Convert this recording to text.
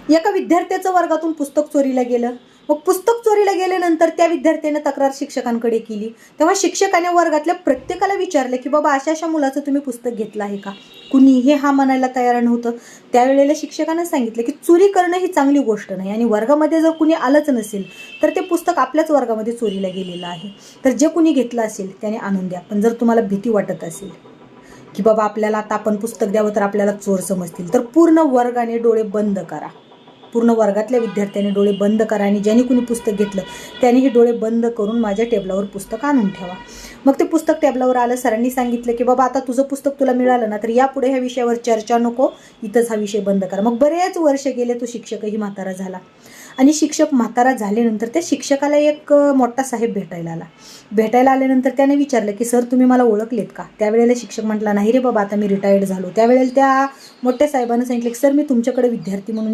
एका विद्यार्थ्याचं वर्गातून पुस्तक चोरीला गेलं. मग पुस्तक चोरीला गेल्यानंतर त्या विद्यार्थ्याने तक्रार शिक्षकांकडे केली. तेव्हा शिक्षकाने वर्गातल्या प्रत्येकाला विचारलं की बाबा अशा अशा मुलाचं तुम्ही पुस्तक घेतलं आहे का? कुणीही हा म्हणायला तयार नव्हतं. त्यावेळेला शिक्षकानं सांगितलं की चोरी करणं ही चांगली गोष्ट नाही आणि वर्गामध्ये जर कुणी आलंच नसेल तर ते पुस्तक आपल्याच वर्गामध्ये चोरीला गेलेलं आहे. तर जे कुणी घेतलं असेल त्याने आणून द्या. पण जर तुम्हाला भीती वाटत असेल की बाबा आपल्याला आता आपण पुस्तक द्यावं तर आपल्याला चोर समजतील, तर पूर्ण वर्गाने डोळे बंद करा. पूर्ण वर्गातल्या विद्यार्थ्यांनी डोळे बंद करा आणि ज्यांनी कुणी पुस्तक घेतलं त्यांनीही डोळे बंद करून माझ्या टेबलावर पुस्तक आणून ठेवा. मग ते पुस्तक टेबलावर आलं. सरांनी सांगितलं की बाबा आता तुझं पुस्तक तुला मिळालं ना, तर यापुढे ह्या विषयावर चर्चा नको, इथंच हा विषय बंद करा. मग बरेच वर्ष गेले. तो शिक्षकही म्हातारा झाला आणि शिक्षक म्हातारा झाल्यानंतर त्या शिक्षकाला एक मोठा साहेब भेटायला आल्यानंतर त्याने विचारलं की सर तुम्ही मला ओळखलेत का? त्यावेळेला शिक्षक म्हटला नाही रे बाबा, आता मी रिटायर्ड झालो. त्यावेळेला त्या मोठ्या साहेबांना सांगितलं की सर मी तुमच्याकडे विद्यार्थी म्हणून